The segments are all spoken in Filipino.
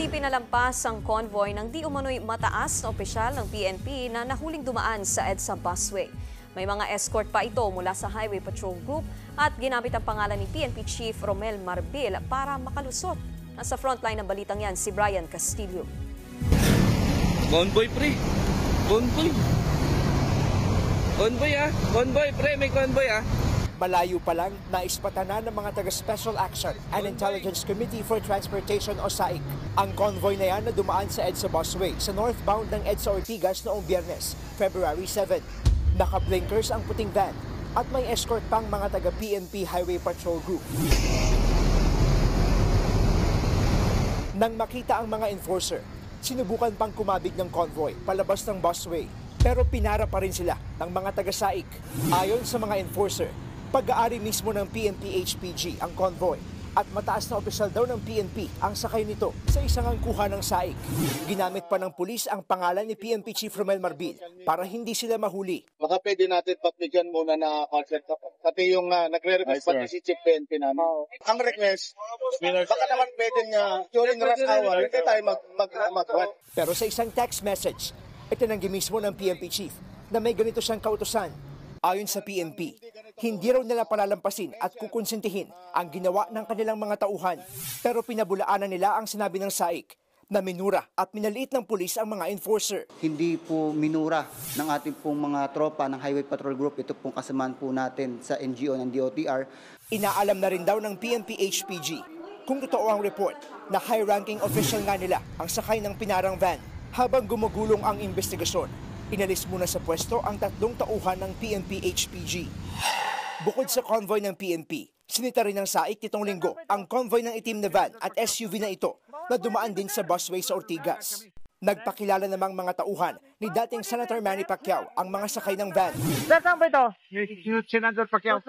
Hindi pinalampas ang convoy ng di umano'y mataas na opisyal ng PNP na nahuling dumaan sa EDSA busway. May mga escort pa ito mula sa Highway Patrol Group at ginamit ang pangalan ni PNP Chief Romel Marbil para makalusot. Nasa frontline ng balitang yan si Brian Castillo. Convoy pre! Convoy! Convoy Convoy pre! May convoy Malayo pa lang, naispatan na ng mga taga-Special Action and Intelligence Committee for Transportation o SAIC. Ang convoy na yan na dumaan sa EDSA busway sa northbound ng EDSA Ortigas noong Biyernes, February 7. Naka-blinkers ang puting van at may escort pang mga taga-PNP Highway Patrol Group. Nang makita ang mga enforcer, sinubukan pang kumabig ng convoy palabas ng busway. Pero pinara pa rin sila ng mga taga-SAIC. Ayon sa mga enforcer, pag-aari mismo ng PNP HPG ang convoy at mataas na opisyal daw ng PNP ang sakay nito sa isang angkuhan ng SAIC. Ginamit pa ng pulis ang pangalan ni PNP Chief Romel Marbil para hindi sila mahuli. Baka pwede natin pagbigyan muna na concert ka. Pati yung nagre-request pati si Chief PNP namin. Ang request, baka naman pwede niya during rush hour, hindi tayo mag-what. Pero sa isang text message, itinanggi mismo ng PNP Chief na may ganito siyang kautusan. Ayon sa PNP, hindi raw nila palalampasin at kukonsintihin ang ginawa ng kanilang mga tauhan. Pero pinabulaanan nila ang sinabi ng SAIC na minura at minaliit ng pulis ang mga enforcer. Hindi po minura ng ating pong mga tropa ng Highway Patrol Group. Ito pong kasamaan po natin sa NGO ng DOTR. Inaalam na rin daw ng PNP HPG kung totoo ang report na high-ranking official nga nila ang sakay ng pinarang van. Habang gumugulong ang investigasyon, inalis muna sa pwesto ang 3 tauhan ng PNP HPG. Bukod sa convoy ng PNP, sinita rin ng SAIC nitong linggo ang convoy ng itim na van at SUV na ito na dumaan din sa busway sa Ortigas. Nagpakilala namang mga tauhan ni dating Senator Manny Pacquiao ang mga sakay ng van. Saan ba ito? Senator Pacquiao.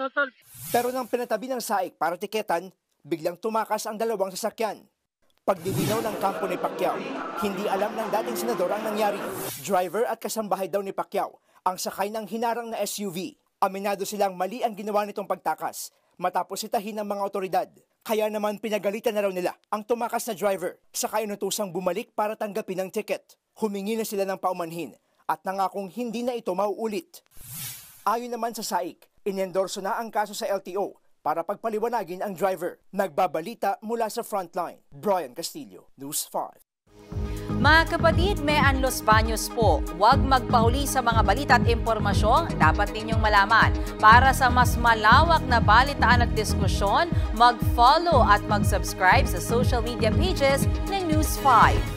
Pero nang pinatabi ng SAIC para tiketan, biglang tumakas ang 2 sasakyan. Pagdilinaw ng kampo ni Pacquiao, hindi alam ng dating senador ang nangyari. Driver at kasambahay daw ni Pacquiao ang sakay ng hinarang na SUV. Aminado silang mali ang ginawa nitong pagtakas matapos sitahin ng mga otoridad. Kaya naman pinagalitan na raw nila ang tumakas na driver saka inutusang bumalik para tanggapin ang ticket. Humingi na sila ng paumanhin at nangakong hindi na ito mauulit. Ayon naman sa SAIC, inendorso na ang kaso sa LTO para pagpaliwanagin ang driver. Nagbabalita mula sa frontline. Brian Castillo, News 5. Mga kapatid, Mean Los Baños po. Huwag magpahuli sa mga balita at impormasyong dapat ninyong malaman. Para sa mas malawak na balitaan at diskusyon, mag-follow at mag-subscribe sa social media pages ng News 5.